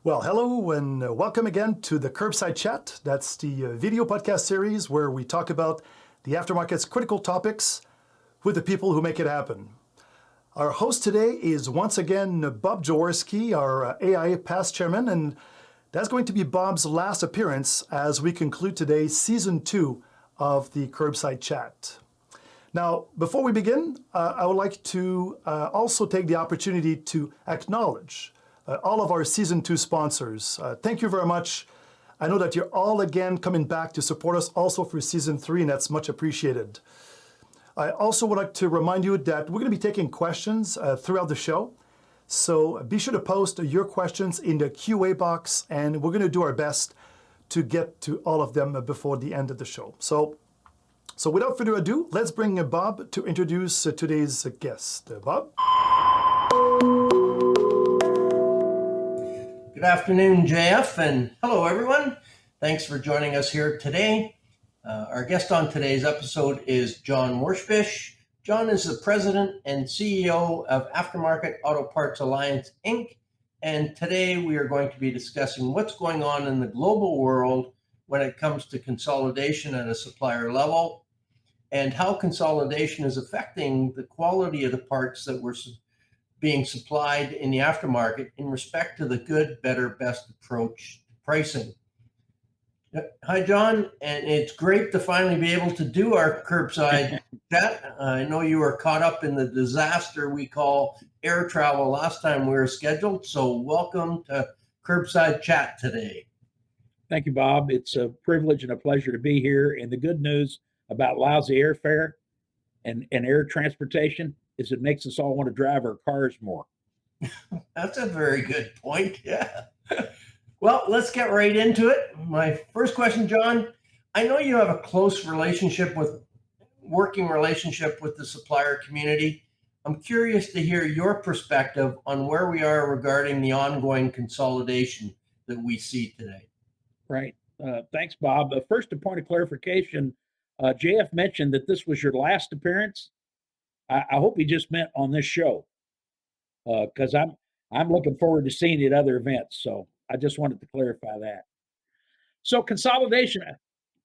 Well, hello and welcome again to the Curbside Chat. That's the video podcast series where we talk about the aftermarket's critical topics with the people who make it happen. Our host today is once again Bob Jaworski, our AIA past chairman, and that's going to be Bob's last appearance as we conclude today's season 2 of the Curbside Chat. Now, before we begin, I would like to also take the opportunity to acknowledge all of our Season 2 sponsors. Thank you very much. I know that you're all again coming back to support us also for Season 3, and that's much appreciated. I also would like to remind you that we're going to be taking questions throughout the show. So be sure to post your questions in the QA box, and we're going to do our best to get to all of them before the end of the show. So without further ado, let's bring Bob to introduce today's guest. Bob? Good afternoon, JF, and hello, everyone. Thanks for joining us here today. Our guest on today's episode is John Washbish. John is the president and CEO of Aftermarket Auto Parts Alliance, Inc. And today we are going to be discussing what's going on in the global world when it comes to consolidation at a supplier level and how consolidation is affecting the quality of the parts that we're being supplied in the aftermarket in respect to the good, better, best approach to pricing. Hi, John, and it's great to finally be able to do our Curbside Chat. I know you were caught up in the disaster we call air travel last time we were scheduled, so welcome to Curbside Chat today. Thank you, Bob. It's a privilege and a pleasure to be here. And the good news about lousy airfare and air transportation is it makes us all want to drive our cars more. That's a very good point. Yeah. Well, let's get right into it. My first question, John, I know you have a close working relationship with the supplier community. I'm curious to hear your perspective on where we are regarding the ongoing consolidation that we see today. Right. Thanks, Bob. First, a point of clarification. JF mentioned that this was your last appearance. I hope he just meant on this show, because I'm looking forward to seeing you at other events. So I just wanted to clarify that. So consolidation,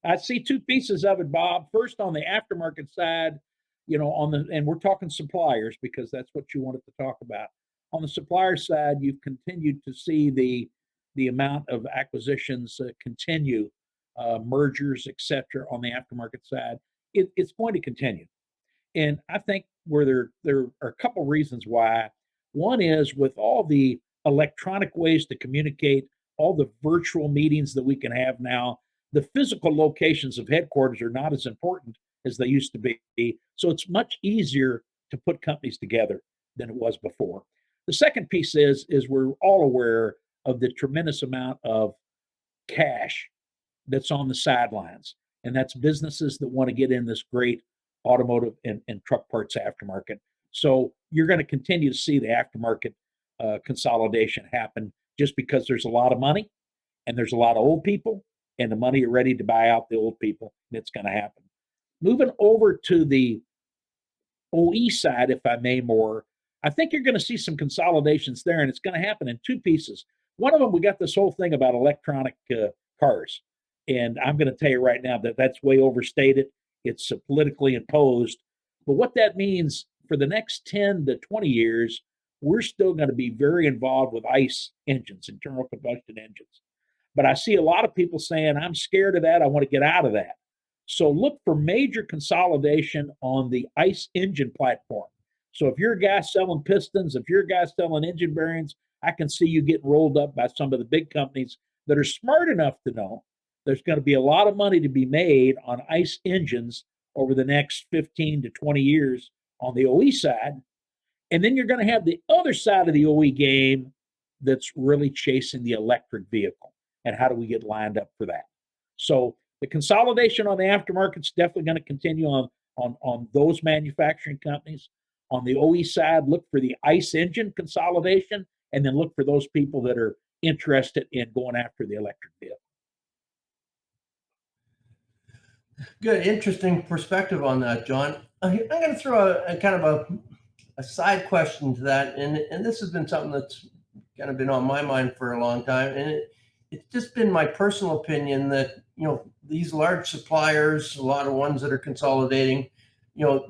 I see two pieces of it, Bob. First, on the aftermarket side, and we're talking suppliers because that's what you wanted to talk about. On the supplier side, you've continued to see the amount of acquisitions continue, mergers, et cetera, on the aftermarket side. It's going to continue. And I think where there are a couple reasons why. One is with all the electronic ways to communicate, all the virtual meetings that we can have now, the physical locations of headquarters are not as important as they used to be. So it's much easier to put companies together than it was before. The second piece is we're all aware of the tremendous amount of cash that's on the sidelines. And that's businesses that want to get in this great automotive and truck parts aftermarket. So you're going to continue to see the aftermarket consolidation happen just because there's a lot of money and there's a lot of old people and the money are ready to buy out the old people. And it's going to happen. Moving over to the OE side, if I may more, I think you're going to see some consolidations there, and it's going to happen in two pieces. One of them, we got this whole thing about electronic cars. And I'm going to tell you right now that that's way overstated. It's politically imposed. But what that means for the next 10 to 20 years, we're still going to be very involved with ICE engines, internal combustion engines. But I see a lot of people saying, I'm scared of that. I want to get out of that. So look for major consolidation on the ICE engine platform. So if you're a guy selling pistons, if you're a guy selling engine bearings, I can see you getting rolled up by some of the big companies that are smart enough to know there's going to be a lot of money to be made on ICE engines over the next 15 to 20 years on the OE side. And then you're going to have the other side of the OE game that's really chasing the electric vehicle. And how do we get lined up for that? So the consolidation on the aftermarket is definitely going to continue on those manufacturing companies. On the OE side, look for the ICE engine consolidation, and then look for those people that are interested in going after the electric vehicle. Good, interesting perspective on that, John. I'm going to throw a kind of a side question to that, and this has been something that's kind of been on my mind for a long time. And it's just been my personal opinion that, these large suppliers, a lot of ones that are consolidating,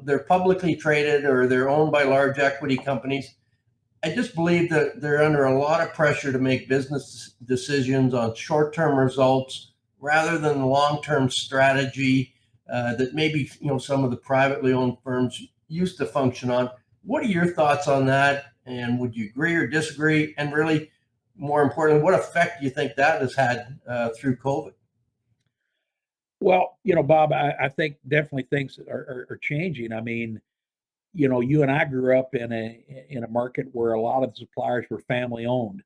they're publicly traded or they're owned by large equity companies. I just believe that they're under a lot of pressure to make business decisions on short-term results rather than long-term strategy that maybe some of the privately owned firms used to function on. What are your thoughts on that? And would you agree or disagree? And really, more importantly, what effect do you think that has had through COVID? Well, Bob, I think definitely things are changing. I mean, you and I grew up in a market where a lot of the suppliers were family owned,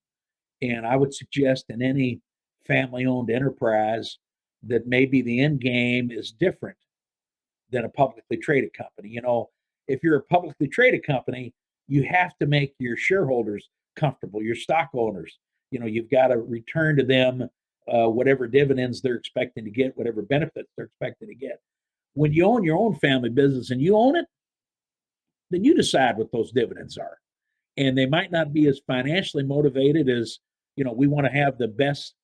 and I would suggest in any family owned enterprise that maybe the end game is different than a publicly traded company. If you're a publicly traded company, you have to make your shareholders comfortable, your stock owners. You've got to return to them whatever dividends they're expecting to get, whatever benefits they're expecting to get. When you own your own family business and you own it, then you decide what those dividends are. And they might not be as financially motivated as, we want to have the best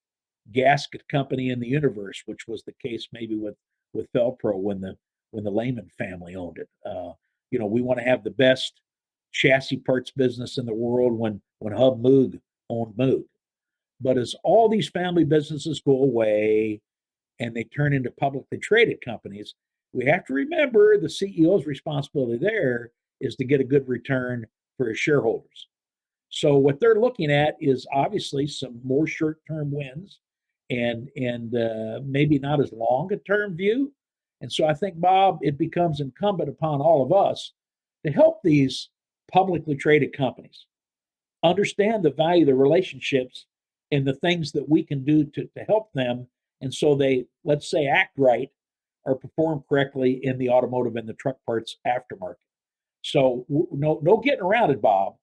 gasket company in the universe, which was the case maybe with Velcro when the Lehman family owned it. We want to have the best chassis parts business in the world when Hub Moog owned Moog. But as all these family businesses go away and they turn into publicly traded companies, we have to remember the CEO's responsibility there is to get a good return for his shareholders. So what they're looking at is obviously some more short-term wins and maybe not as long a term view. And so I think, Bob, it becomes incumbent upon all of us to help these publicly traded companies understand the value of the relationships and the things that we can do to help them. And so they, let's say, act right or perform correctly in the automotive and the truck parts aftermarket. So no getting around it, Bob.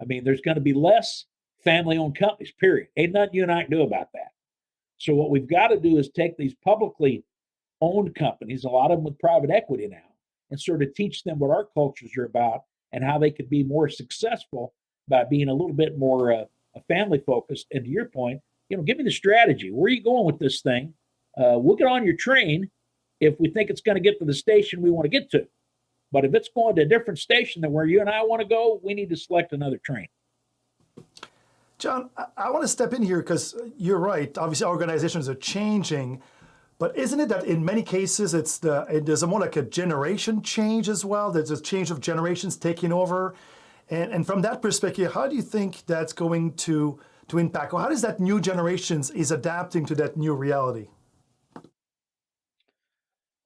I mean, there's going to be less family-owned companies, period. Ain't nothing you and I can do about that. So what we've got to do is take these publicly owned companies, a lot of them with private equity now, and sort of teach them what our cultures are about and how they could be more successful by being a little bit more family focused. And to your point, give me the strategy. Where are you going with this thing? We'll get on your train if we think it's going to get to the station we want to get to. But if it's going to a different station than where you and I want to go, we need to select another train. John, I want to step in here because you're right. Obviously, organizations are changing, but isn't it that in many cases there's more like a generation change as well? There's a change of generations taking over, and from that perspective, how do you think that's going to impact? Or how does that new generations is adapting to that new reality?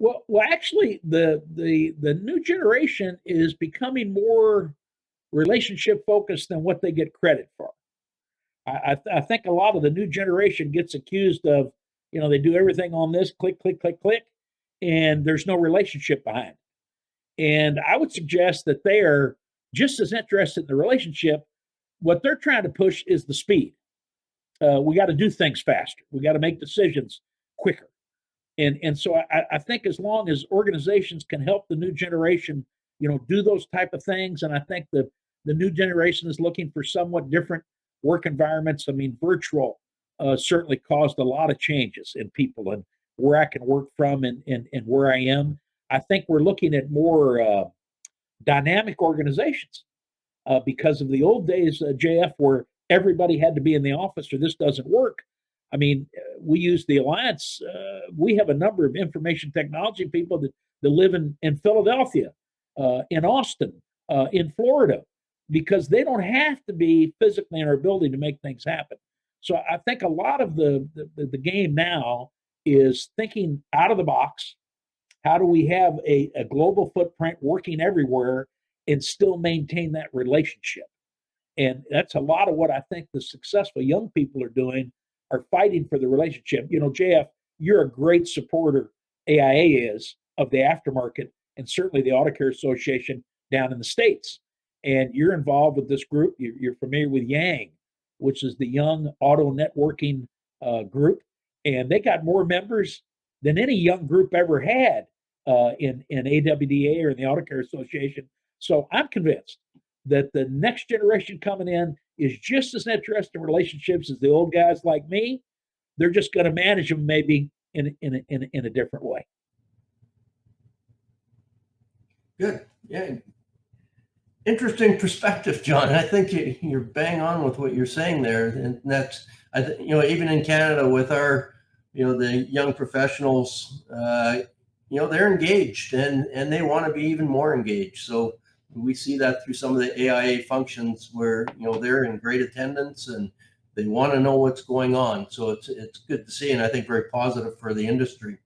Well, actually, the new generation is becoming more relationship focused than what they get credit for. I think a lot of the new generation gets accused of, they do everything on this click, click, click, click, and there's no relationship behind it. And I would suggest that they are just as interested in the relationship. What they're trying to push is the speed. We got to do things faster. We got to make decisions quicker. And so I think as long as organizations can help the new generation, do those type of things, and I think the new generation is looking for somewhat different work environments. I mean, virtual certainly caused a lot of changes in people and where I can work from and where I am. I think we're looking at more dynamic organizations because of the old days, JF, where everybody had to be in the office or this doesn't work. I mean, we use the Alliance. We have a number of information technology people that live in Philadelphia, in Austin, in Florida, because they don't have to be physically in our building to make things happen. So I think a lot of the game now is thinking out of the box. How do we have a global footprint working everywhere and still maintain that relationship? And that's a lot of what I think the successful young people are doing, are fighting for the relationship. JF, you're a great supporter, AIA is, of the aftermarket and certainly the Auto Care Association down in the States. And you're involved with this group. You're familiar with Yang, which is the Young Auto Networking group. And they got more members than any young group ever had in AWDA or in the Auto Care Association. So I'm convinced that the next generation coming in is just as interested in relationships as the old guys like me. They're just going to manage them maybe in a different way. Good. Yeah. Interesting perspective, John. I think you're bang on with what you're saying there. And that's, even in Canada with our, the young professionals, they're engaged and they want to be even more engaged. So we see that through some of the AIA functions where, they're in great attendance and they want to know what's going on. So it's good to see, and I think very positive for the industry.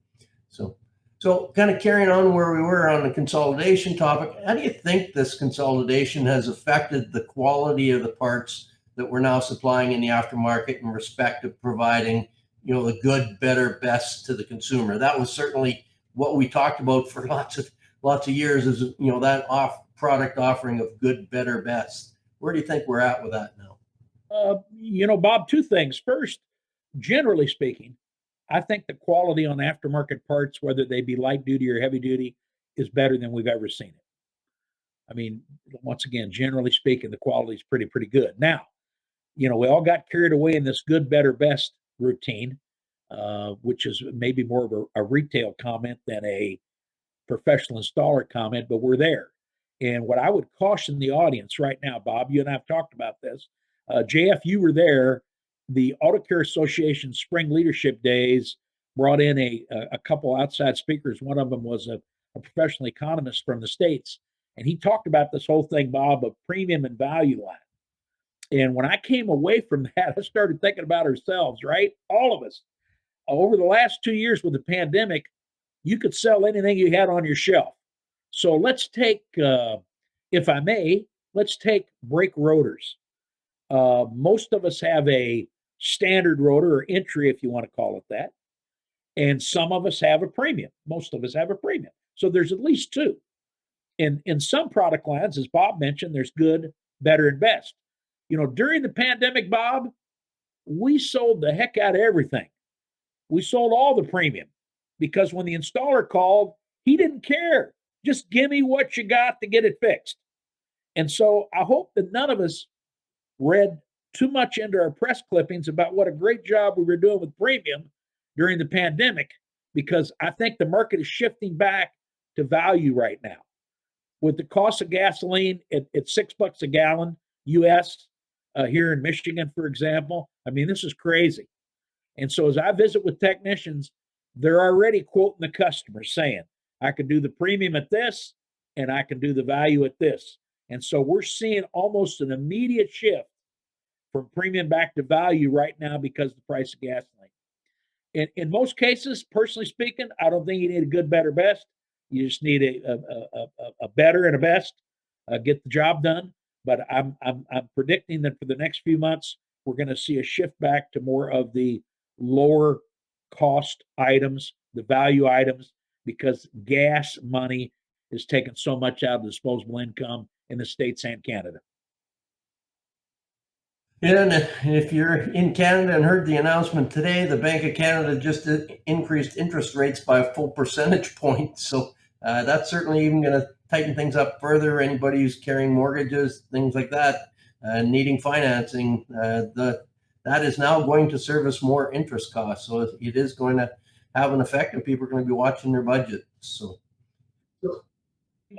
So kind of carrying on where we were on the consolidation topic, how do you think this consolidation has affected the quality of the parts that we're now supplying in the aftermarket in respect of providing, the good, better, best to the consumer? That was certainly what we talked about for lots of years is, that product offering of good, better, best. Where do you think we're at with that now? Bob, two things. First, generally speaking, I think the quality on aftermarket parts, whether they be light duty or heavy duty, is better than we've ever seen it. I mean, once again, generally speaking, the quality is pretty good. Now, we all got carried away in this good, better, best routine, which is maybe more of a retail comment than a professional installer comment, but we're there. And what I would caution the audience right now, Bob, you and I have talked about this. JF, you were there. The Auto Care Association Spring Leadership Days brought in a couple outside speakers. One of them was a professional economist from the States. And he talked about this whole thing, Bob, of premium and value line. And when I came away from that, I started thinking about ourselves, right? All of us. Over the last 2 years with the pandemic, you could sell anything you had on your shelf. So let's take, if I may, let's take brake rotors. Most of us have a standard rotor or entry, if you want to call it that. And some of us have a premium. Most of us have a premium. So there's at least two. In some product lines, as Bob mentioned, there's good, better, and best. During the pandemic, Bob, we sold the heck out of everything. We sold all the premium because when the installer called, he didn't care. Just give me what you got to get it fixed. And so I hope that none of us read too much into our press clippings about what a great job we were doing with premium during the pandemic, because I think the market is shifting back to value right now. With the cost of gasoline at $6 a gallon US, here in Michigan, for example, I mean, this is crazy. And so as I visit with technicians, they're already quoting the customers saying, I can do the premium at this and I can do the value at this. And so we're seeing almost an immediate shift from premium back to value right now because of the price of gasoline. In most cases, personally speaking, I don't think you need a good, better, best. You just need a better and a best, get the job done. But I'm predicting that for the next few months, we're going to see a shift back to more of the lower cost items, the value items, because gas money is taking so much out of disposable income in the States and Canada. Yeah, and if you're in Canada and heard the announcement today, the Bank of Canada just increased interest rates by a full percentage point. So that's certainly even going to tighten things up further. Anybody who's carrying mortgages, things like that, needing financing, that is now going to service more interest costs. So it is going to have an effect, and people are going to be watching their budget. So,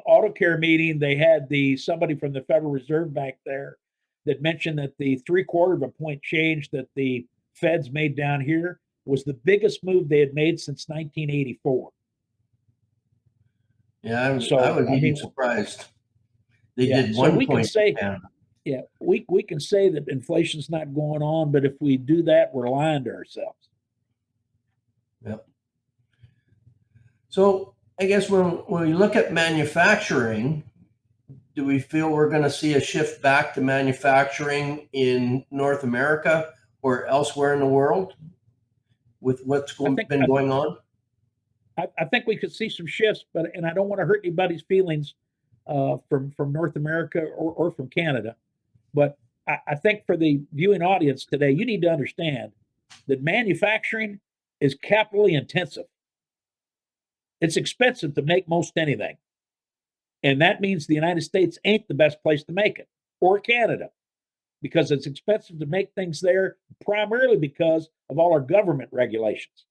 Auto Care meeting, they had somebody from the Federal Reserve Bank there that mentioned that the 0.75 of a point change that the Feds made down here was the biggest move they had made since 1984. Yeah, I would be surprised. They did one we point can say, down. Yeah, we can say that inflation's not going on, but if we do that, we're lying to ourselves. Yep. So I guess when we look at manufacturing, do we feel we're going to see a shift back to manufacturing in North America or elsewhere in the world with what's been going on? I think we could see some shifts, and I don't want to hurt anybody's feelings from North America or from Canada. But I think for the viewing audience today, you need to understand that manufacturing is capitally intensive. It's expensive to make most anything. And that means the United States ain't the best place to make it, or Canada. because it's expensive to make things there, primarily because of all our government regulations.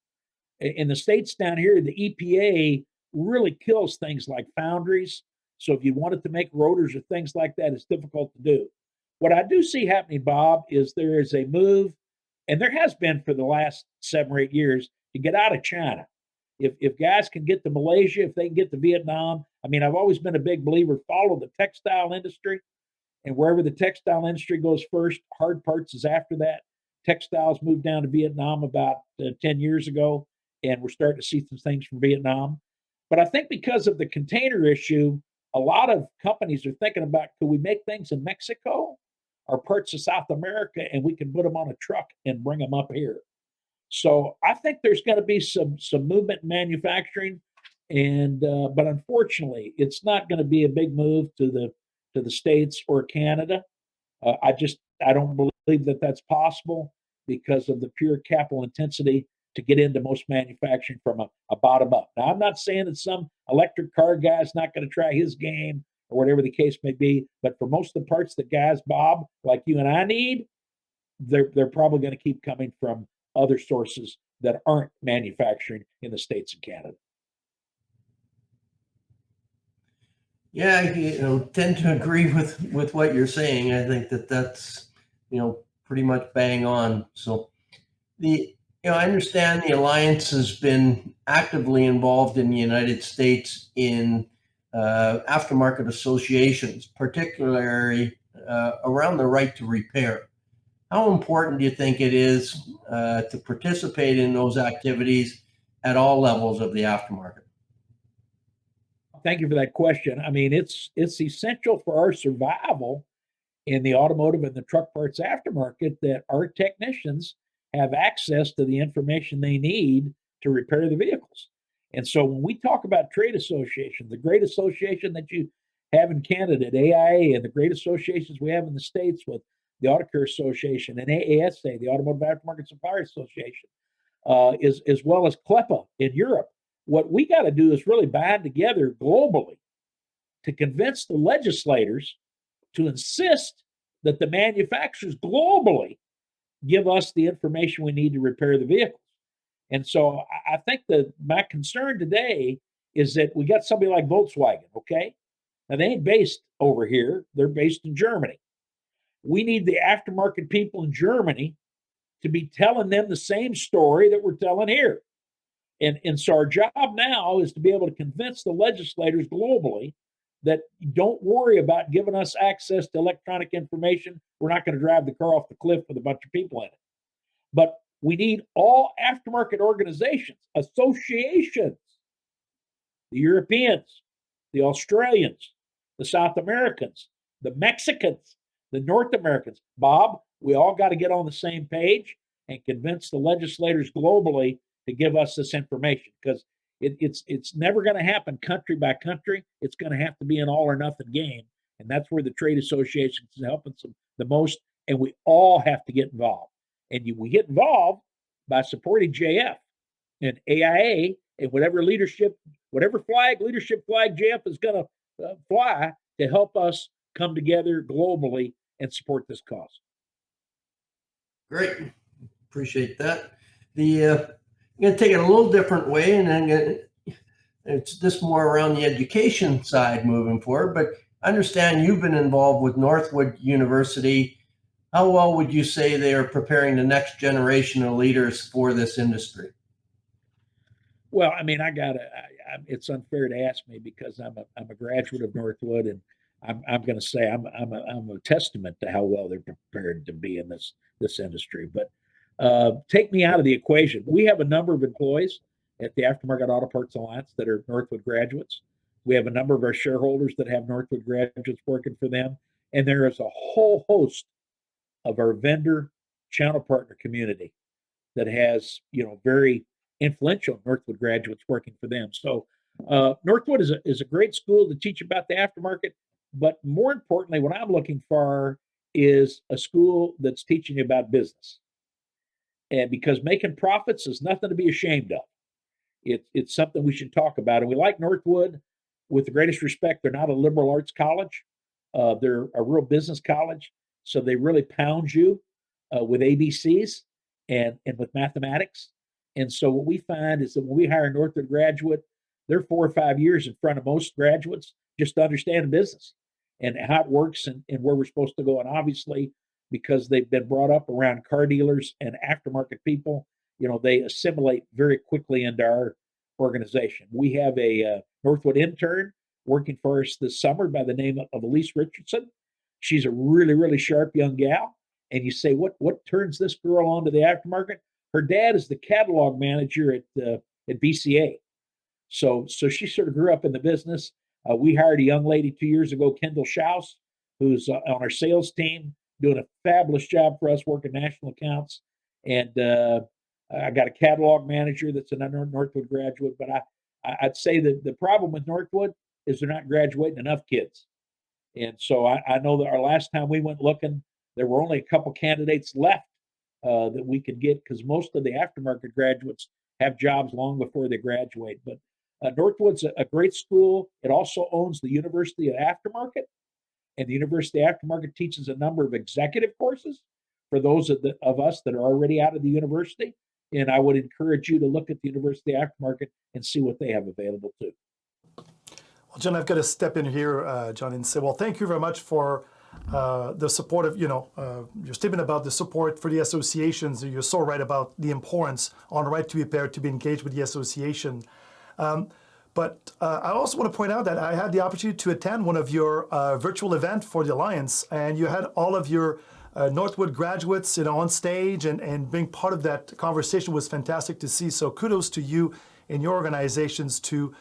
In the states down here, the EPA really kills things like foundries. So if you wanted to make rotors or things like that, it's difficult to do. What I do see happening, Bob, is there is a move, and there has been for the last 7 or 8 years, to get out of China. If guys can get to Malaysia, if they can get to Vietnam, I mean, I've always been a big believer, follow the textile industry, and wherever the textile industry goes first, hard parts is after that. Textiles moved down to Vietnam about 10 years ago, and we're starting to see some things from Vietnam. But I think because of the container issue, a lot of companies are thinking about, could we make things in Mexico or parts of South America, and we can put them on a truck and bring them up here. So I think there's going to be some movement in manufacturing, and but unfortunately, it's not going to be a big move to the States or Canada. I don't believe that that's possible because of the pure capital intensity to get into most manufacturing from a bottom up. Now, I'm not saying that some electric car guy's not going to try his game or whatever the case may be, but for most of the parts that guys, Bob, like you and I need, they're probably going to keep coming from other sources that aren't manufacturing in the States and Canada. Yeah, I tend to agree with what you're saying. I think that's pretty much bang on. So I understand the alliance has been actively involved in the United States in aftermarket associations, particularly around the right to repair. How important do you think it is to participate in those activities at all levels of the aftermarket? Thank you for that question. I mean, it's essential for our survival in the automotive and the truck parts aftermarket that our technicians have access to the information they need to repair the vehicles. And so when we talk about trade associations, the great association that you have in Canada at AIA and the great associations we have in the States with the Auto Care Association and AASA, the Automotive Aftermarket Supplier Association, as well as CLEPA in Europe, what we got to do is really band together globally to convince the legislators to insist that the manufacturers globally give us the information we need to repair the vehicles. And so I think that my concern today is that we got somebody like Volkswagen, okay? Now, they ain't based over here. They're based in Germany. We need the aftermarket people in Germany to be telling them the same story that we're telling here. And so our job now is to be able to convince the legislators globally that don't worry about giving us access to electronic information. We're not going to drive the car off the cliff with a bunch of people in it. But we need all aftermarket organizations, associations, the Europeans, the Australians, the South Americans, the Mexicans, the North Americans. Bob, we all got to get on the same page and convince the legislators globally to give us this information, because it's never going to happen country by country. It's going to have to be an all or nothing game. And that's where the trade associations is helping some the most. And we all have to get involved. And we get involved by supporting JF and AIA and whatever leadership flag JF is going to fly to help us come together globally and support this cause. Great. Appreciate that. I'm going to take it a little different way, and then it's just more around the education side moving forward. But I understand you've been involved with Northwood University. How well would you say they are preparing the next generation of leaders for this industry? Well, I mean, it's unfair to ask me because I'm a graduate of Northwood, and I'm going to say I'm a testament to how well they're prepared to be in this industry. But take me out of the equation. We have a number of employees at the Aftermarket Auto Parts Alliance that are Northwood graduates. We have a number of our shareholders that have Northwood graduates working for them, and there is a whole host of our vendor channel partner community that has very influential Northwood graduates working for them. So Northwood is a great school to teach about the aftermarket, but more importantly, what I'm looking for is a school that's teaching you about business. And because making profits is nothing to be ashamed of. It's something we should talk about. And we like Northwood. With the greatest respect, they're not a liberal arts college. They're a real business college. So they really pound you with ABCs and with mathematics. And so what we find is that when we hire a Northwood graduate, they're 4 or 5 years in front of most graduates just to understand the business and how it works and where we're supposed to go. And obviously, because they've been brought up around car dealers and aftermarket people, they assimilate very quickly into our organization. We have a Northwood intern working for us this summer by the name of Elise Richardson. She's a really, really sharp young gal. And you say, what turns this girl on to the aftermarket? Her dad is the catalog manager at BCA. So she sort of grew up in the business. We hired a young lady 2 years ago, Kendall Schaus, who's on our sales team, doing a fabulous job for us, working national accounts. And I got a catalog manager that's an Northwood graduate. But I'd say that the problem with Northwood is they're not graduating enough kids. And so I know that our last time we went looking, there were only a couple candidates left that we could get, because most of the aftermarket graduates have jobs long before they graduate. But Northwood's a great school. It also owns the University of Aftermarket, and the University of Aftermarket teaches a number of executive courses for those of us that are already out of the university. And I would encourage you to look at the University of Aftermarket and see what they have available too. Well, John, I've got to step in here, John, and say, well, thank you very much for the support of, your statement about the support for the associations. You're so right about the importance on the right to be paired, to be engaged with the association. But I also want to point out that I had the opportunity to attend one of your virtual event for the Alliance, and you had all of your Northwood graduates, on stage, and being part of that conversation was fantastic to see. So kudos to you and your organizations to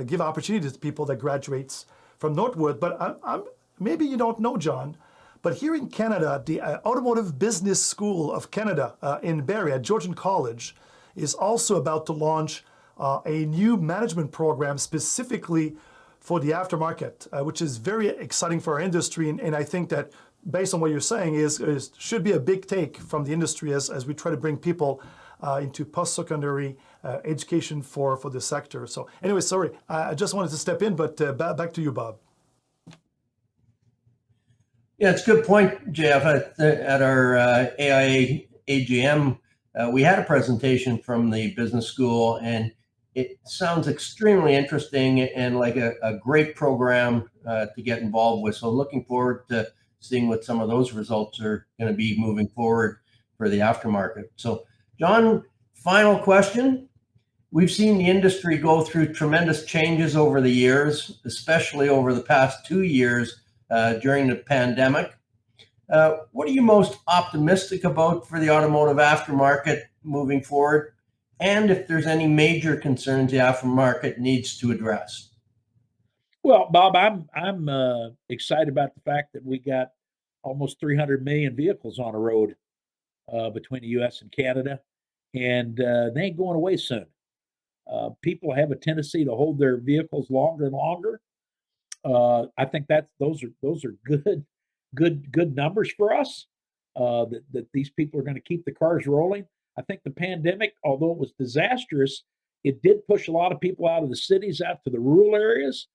give opportunities to people that graduates from Northwood. But I'm maybe you don't know, John, but here in Canada, the Automotive Business School of Canada in Barrie at Georgian College is also about to launch a new management program specifically for the aftermarket, which is very exciting for our industry. And I think that based on what you're saying is should be a big take from the industry as we try to bring people into post-secondary education for the sector. So anyway, sorry, I just wanted to step in, but back to you, Bob. Yeah, it's a good point, Jeff. At our AIA AGM, we had a presentation from the business school, and it sounds extremely interesting and like a great program to get involved with. So looking forward to seeing what some of those results are going to be moving forward for the aftermarket. So, John, final question. We've seen the industry go through tremendous changes over the years, especially over the past 2 years during the pandemic. What are you most optimistic about for the automotive aftermarket moving forward? And if there's any major concerns the aftermarket needs to address? Well, Bob, I'm excited about the fact that we got almost 300 million vehicles on the road between the U.S. and Canada, and they ain't going away soon. People have a tendency to hold their vehicles longer and longer. I think those are good numbers for us. That these people are going to keep the cars rolling. I think the pandemic, although it was disastrous, it did push a lot of people out of the cities, out to the rural areas.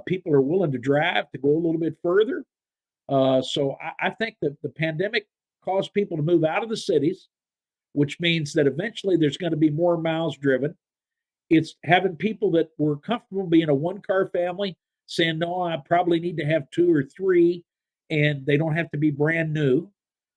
People are willing to drive to go a little bit further. So I think that the pandemic caused people to move out of the cities, which means that eventually there's going to be more miles driven. It's having people that were comfortable being a one-car family saying, no, I probably need to have 2 or 3, and they don't have to be brand new.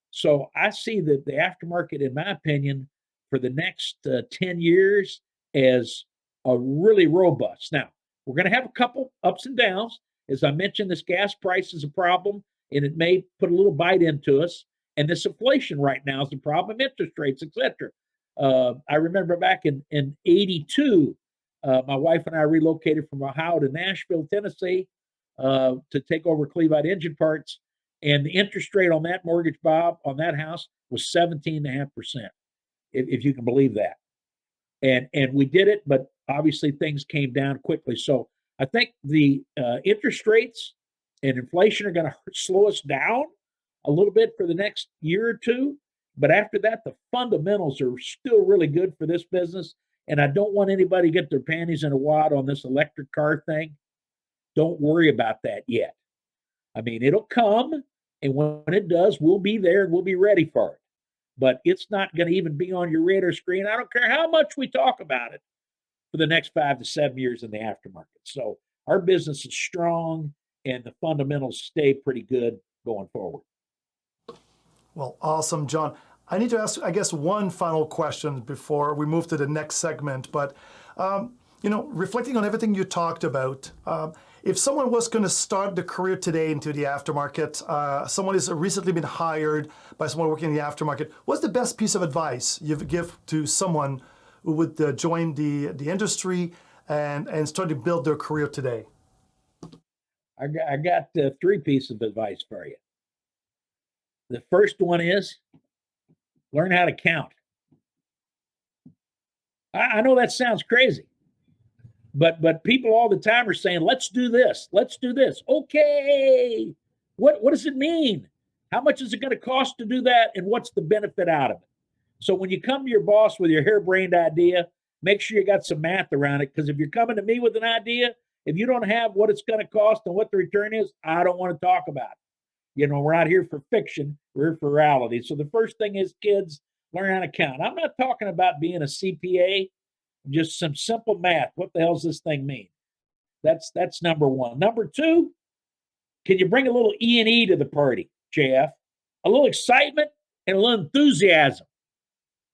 So I see that the aftermarket, in my opinion, for the next 10 years as a really robust. Now, we're going to have a couple ups and downs. As I mentioned, this gas price is a problem, and it may put a little bite into us. And this inflation right now is a problem, interest rates, etc. I remember back in 82, my wife and I relocated from Ohio to Nashville, Tennessee, to take over Cleveland Engine Parts. And the interest rate on that mortgage, Bob, on that house was 17.5%, if you can believe that. And we did it, but obviously things came down quickly. So I think the interest rates and inflation are going to slow us down a little bit for the next year or two. But after that, the fundamentals are still really good for this business. And I don't want anybody to get their panties in a wad on this electric car thing. Don't worry about that yet. I mean, it'll come, And when it does, we'll be there and we'll be ready for it. But it's not going to even be on your radar screen. I don't care how much we talk about it for the next 5 to 7 years in the aftermarket. So our business is strong and the fundamentals stay pretty good going forward. Well, awesome, John. I need to ask, I guess, one final question before we move to the next segment. But, reflecting on everything you talked about, if someone was going to start their career today into the aftermarket, someone has recently been hired by someone working in the aftermarket, what's the best piece of advice you give to someone who would join the industry and start to build their career today? I got 3 pieces of advice for you. The first one is learn how to count. I know that sounds crazy, but people all the time are saying, let's do this. Let's do this. Okay. What does it mean? How much is it going to cost to do that? And what's the benefit out of it? So when you come to your boss with your harebrained idea, make sure you got some math around it. Because if you're coming to me with an idea, if you don't have what it's going to cost and what the return is, I don't want to talk about it. We're not here for fiction. We're here for reality. So the first thing is, kids, learn how to count. I'm not talking about being a CPA, just some simple math. What the hell does this thing mean? That's number one. Number two, can you bring a little E&E to the party, JF? A little excitement and a little enthusiasm.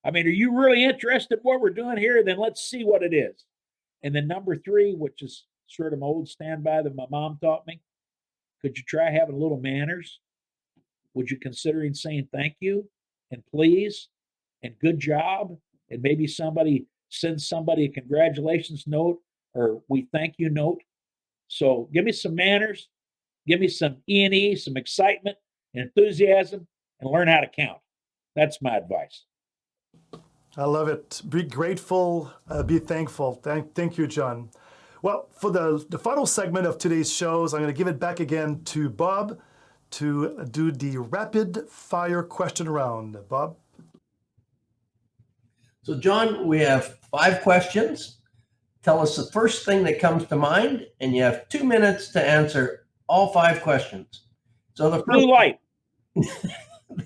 I mean, are you really interested in what we're doing here? Then let's see what it is. And then number three, which is sort of an old standby that my mom taught me, could you try having a little manners? Would you consider saying thank you and please and good job? And maybe somebody sends somebody a congratulations note or we thank you note. So give me some manners, give me some E&E, some excitement and enthusiasm, and learn how to count. That's my advice. I love it. Be grateful, be thankful. Thank you, John. Well, for the final segment of today's shows, I'm going to give it back again to Bob to do the rapid fire question round. Bob? So, John, we have 5 questions. Tell us the first thing that comes to mind, and you have 2 minutes to answer all 5 questions. So the blue light.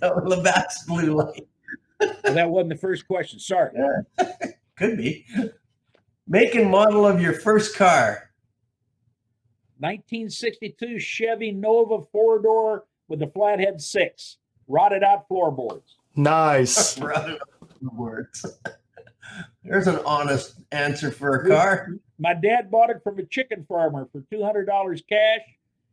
Labatt's blue light. Well, that wasn't the first question. Sorry. Yeah. Could be. Make and model of your first car. 1962 Chevy Nova 4-door with a flathead 6. Rotted out floorboards. Nice. Rotted out floorboards. There's an honest answer for a car. My dad bought it from a chicken farmer for $200 cash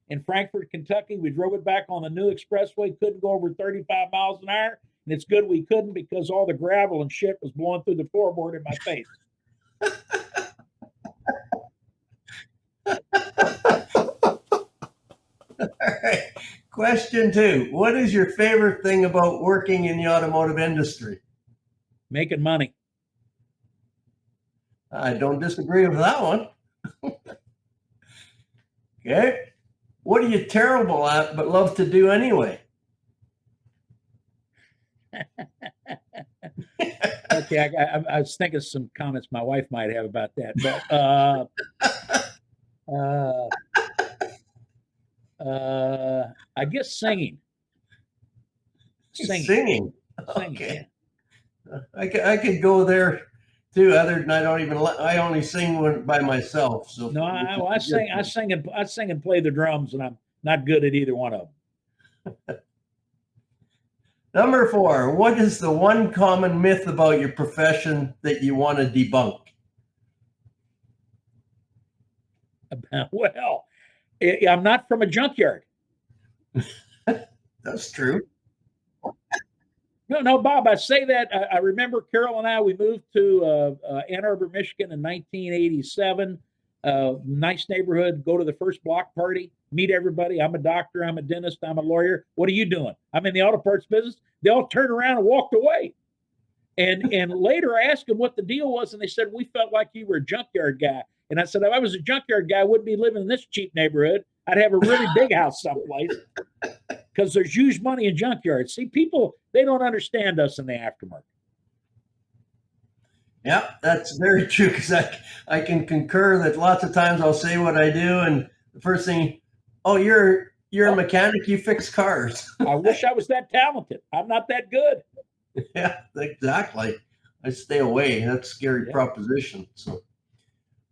in Frankfort, Kentucky. We drove it back on the new expressway. Couldn't go over 35 miles an hour. And it's good we couldn't because all the gravel and shit was blowing through the floorboard in my face. All right. Question 2. What is your favorite thing about working in the automotive industry? Making money. I don't disagree with that one. Okay. What are you terrible at but love to do anyway? Okay, I was thinking some comments my wife might have about that, but I guess singing. Singing. Okay. Yeah. I could go there too. Other than I only sing by myself. So no, I sing and play the drums, and I'm not good at either one of them. Number 4, what is the one common myth about your profession that you want to debunk? Well, I'm not from a junkyard. That's true. No, Bob, I say that. I remember Carol and I, we moved to Ann Arbor, Michigan in 1987. Nice neighborhood, go to the first block party, meet everybody. I'm a doctor, I'm a dentist, I'm a lawyer. What are you doing? I'm in the auto parts business. They all turned around and walked away. And later I asked them what the deal was, and they said, we felt like you were a junkyard guy. And I said, if I was a junkyard guy, I wouldn't be living in this cheap neighborhood. I'd have a really big house someplace because there's huge money in junkyards. See, people, they don't understand us in the aftermarket. Yeah, that's very true, because I can concur that lots of times I'll say what I do, and the first thing, oh, you're You're a mechanic, you fix cars. I wish I was that talented. I'm not that good. Yeah, exactly. I stay away. That's a scary proposition. So,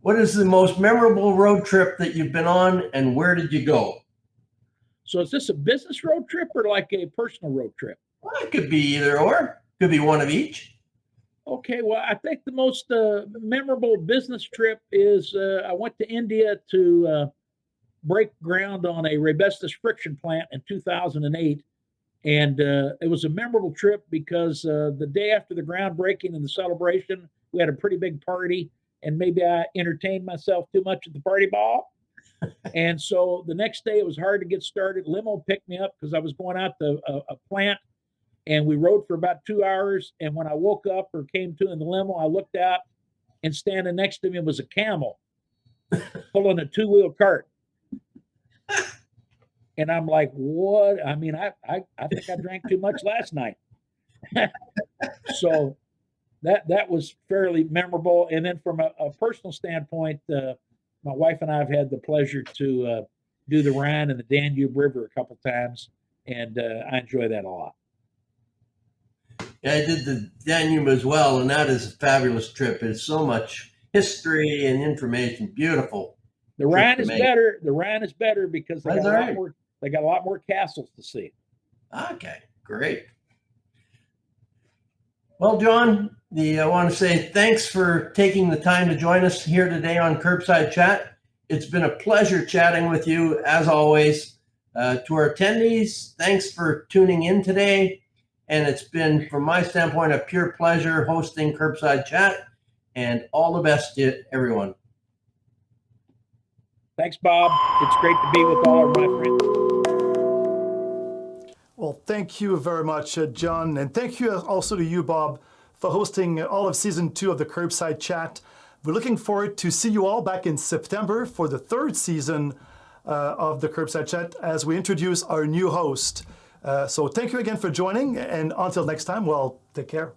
what is the most memorable road trip that you've been on, and where did you go? So is this a business road trip or like a personal road trip? Well, it could be either or. Could be one of each. Okay, well, I think the most memorable business trip is I went to India to break ground on a Rebestis friction plant in 2008. And it was a memorable trip because the day after the groundbreaking and the celebration, we had a pretty big party. And maybe I entertained myself too much at the party ball. And so the next day, it was hard to get started. Limo picked me up because I was going out to a plant. And we rode for about 2 hours. And when I woke up or came to in the limo, I looked out, and standing next to me was a camel pulling a 2-wheel cart. And I'm like, what? I mean, I think I drank too much last night. So that was fairly memorable. And then from a personal standpoint, my wife and I have had the pleasure to do the Rhine and the Danube River a couple times, and I enjoy that a lot. Yeah, I did the Danube as well, and that is a fabulous trip. It's so much history and information. Beautiful. The Rhine is better. The Rhine is better because they That's got a lot right. more. They got a lot more castles to see. Okay, great. Well, John, I want to say thanks for taking the time to join us here today on Curbside Chat. It's been a pleasure chatting with you, as always. To our attendees, thanks for tuning in today. And it's been, from my standpoint, a pure pleasure hosting Curbside Chat. And all the best to everyone. Thanks, Bob. It's great to be with all of my friends. Well, thank you very much, John. And thank you also to you, Bob, for hosting all of season 2 of the Curbside Chat. We're looking forward to see you all back in September for the 3rd season of the Curbside Chat as we introduce our new host. So thank you again for joining. And until next time, well, take care.